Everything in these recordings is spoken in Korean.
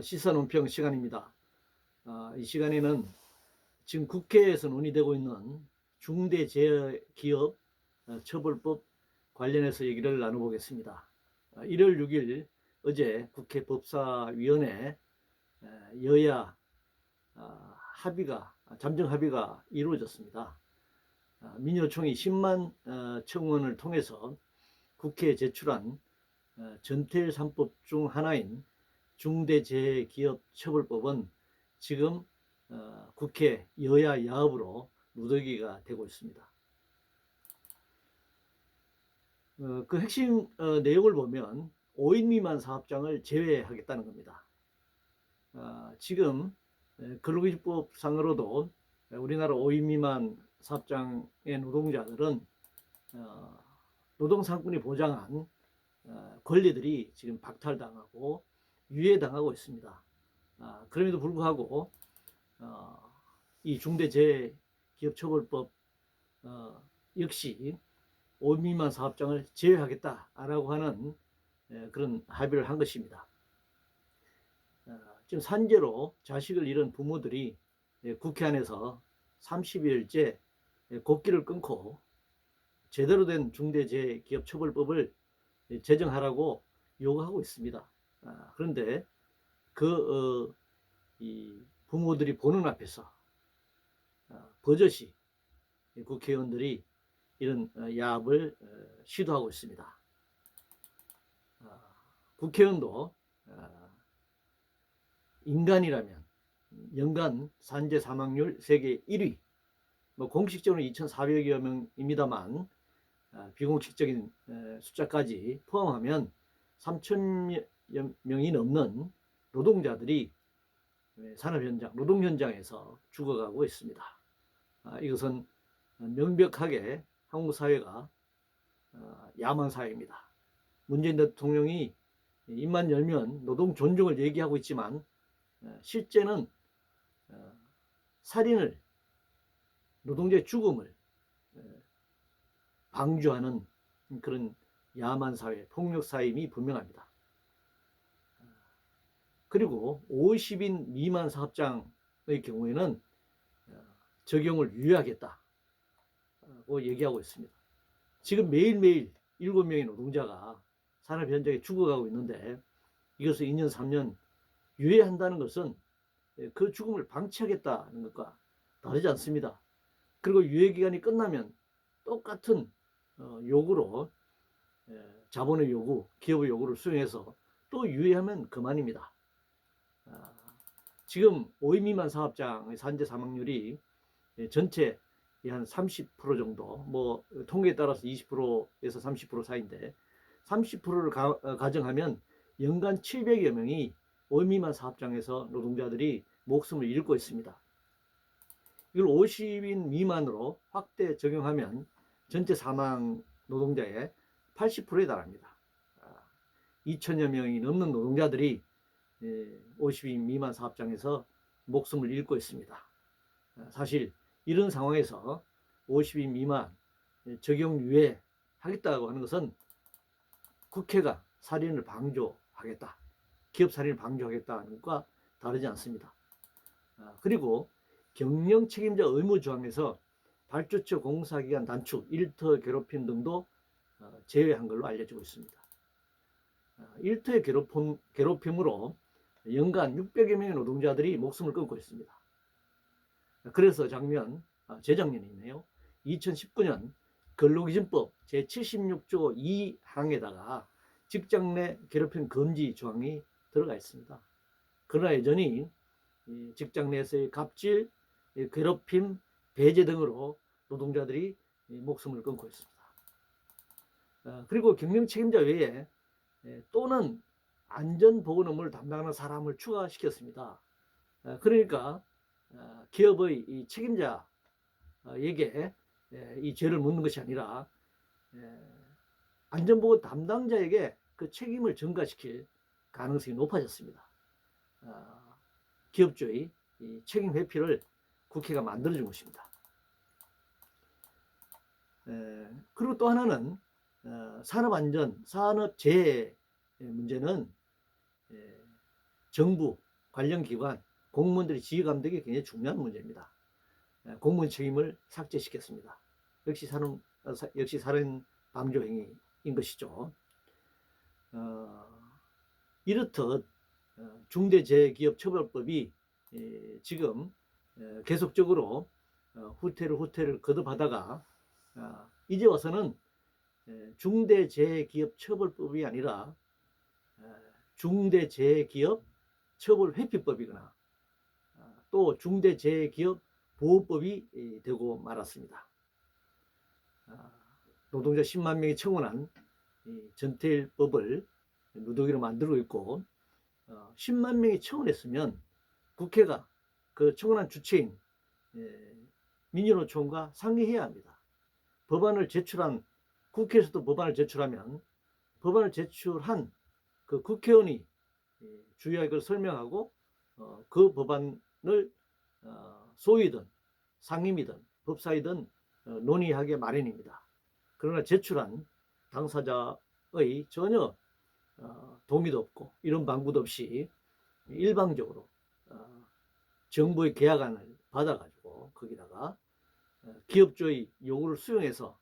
시사논평 시간입니다. 이 시간에는 지금 국회에서 논의되고 있는 중대재해기업 처벌법 관련해서 얘기를 나눠보겠습니다. 1월 6일 어제 국회 법사위원회 여야 잠정 합의가 이루어졌습니다. 민주노총이 10만 청원을 통해서 국회에 제출한 전태일 3법 중 하나인 중대재해기업처벌법은 지금 국회 여야 야합으로 무더기가 되고 있습니다. 그 핵심 내용을 보면 5인 미만 사업장을 제외하겠다는 겁니다. 지금 근로기준법상으로도 우리나라 5인 미만 사업장의 노동자들은 노동상권이 보장한 권리들이 지금 박탈당하고 유예당하고 있습니다. 그럼에도 불구하고 이 중대재해기업처벌법 역시 5인 미만 사업장을 제외하겠다라고 하는 그런 합의를 한 것입니다. 지금 산재로 자식을 잃은 부모들이 국회 안에서 30일째 곡기를 끊고 제대로 된 중대재해기업처벌법을 제정하라고 요구하고 있습니다. 그런데 이 부모들이 보는 앞에서 버젓이 국회의원들이 이런 야합을 시도하고 있습니다. 국회의원도 인간이라면 연간 산재 사망률 세계 1위, 공식적으로 2,400여 명입니다만 비공식적인 숫자까지 포함하면 3,000여 명이 넘는 노동자들이 산업 현장, 노동 현장에서 죽어가고 있습니다. 이것은 명백하게 한국 사회가 야만 사회입니다. 문재인 대통령이 입만 열면 노동 존중을 얘기하고 있지만 실제는 살인을, 노동자의 죽음을 방조하는 그런 야만 사회, 폭력 사회임이 분명합니다. 그리고 50인 미만 사업장의 경우에는 적용을 유예하겠다고 얘기하고 있습니다. 지금 매일매일 7명의 노동자가 산업 현장에 죽어가고 있는데 이것을 2년, 3년 유예한다는 것은 그 죽음을 방치하겠다는 것과 다르지 않습니다. 그리고 유예 기간이 끝나면 똑같은 요구로 자본의 요구, 기업의 요구를 수용해서 또 유예하면 그만입니다. 지금 5인 미만 사업장의 산재 사망률이 전체 한 30% 정도, 통계에 따라서 20%에서 30% 사이인데 30%를 가정하면 연간 700여 명이 5인 미만 사업장에서 노동자들이 목숨을 잃고 있습니다. 이걸 50인 미만으로 확대 적용하면 전체 사망 노동자의 80%에 달합니다. 2천여 명이 넘는 노동자들이 50인 미만 사업장에서 목숨을 잃고 있습니다. 사실 이런 상황에서 50인 미만 적용 유예 하겠다고 하는 것은 국회가 살인을 방조하겠다, 기업 살인을 방조하겠다는 것과 다르지 않습니다. 그리고 경영 책임자 의무 조항에서 발주처 공사기간 단축, 일터 괴롭힘 등도 제외한 걸로 알려지고 있습니다. 일터의 괴롭힘으로 연간 600여 명의 노동자들이 목숨을 끊고 있습니다. 그래서 재작년이네요. 2019년 근로기준법 제76조 2항에다가 직장 내 괴롭힘 금지 조항이 들어가 있습니다. 그러나 여전히 직장 내에서의 갑질, 괴롭힘, 배제 등으로 노동자들이 목숨을 끊고 있습니다. 그리고 경영 책임자 외에 또는 안전보건 업무를 담당하는 사람을 추가시켰습니다. 그러니까 기업의 이 책임자에게 이 죄를 묻는 것이 아니라 안전보건 담당자에게 그 책임을 전가시킬 가능성이 높아졌습니다. 기업주의 책임 회피를 국회가 만들어준 것입니다. 그리고 또 하나는 산업안전, 산업재해 문제는 정부 관련 기관 공무원들의 지휘 감독이 굉장히 중요한 문제입니다. 공무원 책임을 삭제시켰습니다. 역시 살인 방조 행위인 것이죠. 이렇듯 중대재해기업처벌법이 지금 계속적으로 후퇴를 거듭하다가 이제 와서는 중대재해기업처벌법이 아니라 중대재해기업처벌회피법이거나 또 중대재해기업보호법이 되고 말았습니다. 노동자 10만 명이 청원한 전태일법을 누더기로 만들고 있고 10만 명이 청원했으면 국회가 그 청원한 주체인 민주노총과 상의해야 합니다. 법안을 제출한 국회에서도 법안을 제출하면 법안을 제출한 그 국회의원이 주요하게 그걸 설명하고 그 법안을 소위든 상임이든 법사위든 논의하게 마련입니다. 그러나 제출한 당사자의 전혀 동의도 없고 이런 방구도 없이 일방적으로 정부의 계약안을 받아가지고 거기다가 기업주의 요구를 수용해서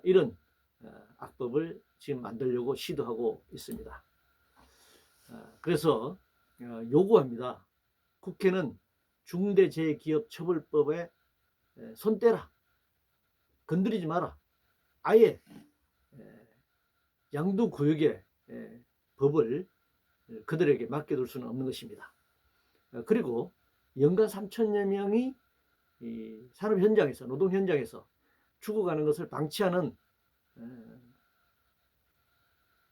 이런 악법을 지금 만들려고 시도하고 있습니다. 그래서 요구합니다. 국회는 중대재해기업처벌법에 손 떼라. 건드리지 마라. 아예 양도구역의 법을 그들에게 맡겨둘 수는 없는 것입니다. 그리고 연간 3천여 명이 산업 현장에서 노동 현장에서 죽어가는 것을 방치하는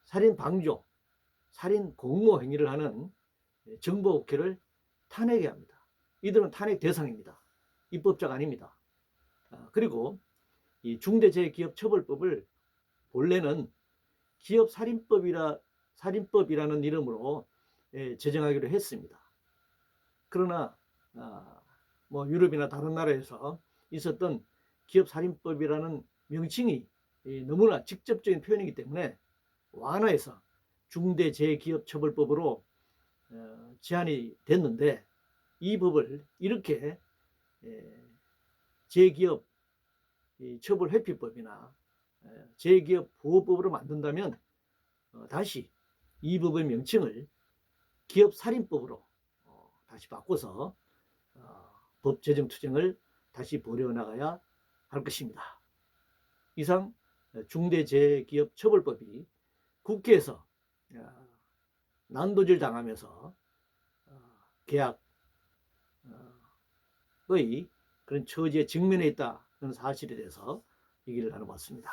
살인 방조, 살인 공모 행위를 하는 정보국회를 탄핵해야 합니다. 이들은 탄핵 대상입니다. 입법자가 아닙니다. 그리고 이 중대재해기업처벌법을 본래는 기업살인법이라는 이름으로 제정하기로 했습니다. 그러나 뭐 유럽이나 다른 나라에서 있었던 기업살인법이라는 명칭이 너무나 직접적인 표현이기 때문에 완화해서 중대재해기업처벌법으로 제한이 됐는데 이 법을 이렇게 재기업 처벌회피법이나 재기업 보호법으로 만든다면 다시 이 법의 명칭을 기업살인법으로 다시 바꿔서 법 제정 투쟁을 다시 벌여나가야 할 것입니다. 이상 중대재해기업처벌법이 국회에서 난도질 당하면서 계약의 그런 처지에 직면해 있다는 사실에 대해서 얘기를 나눠봤습니다.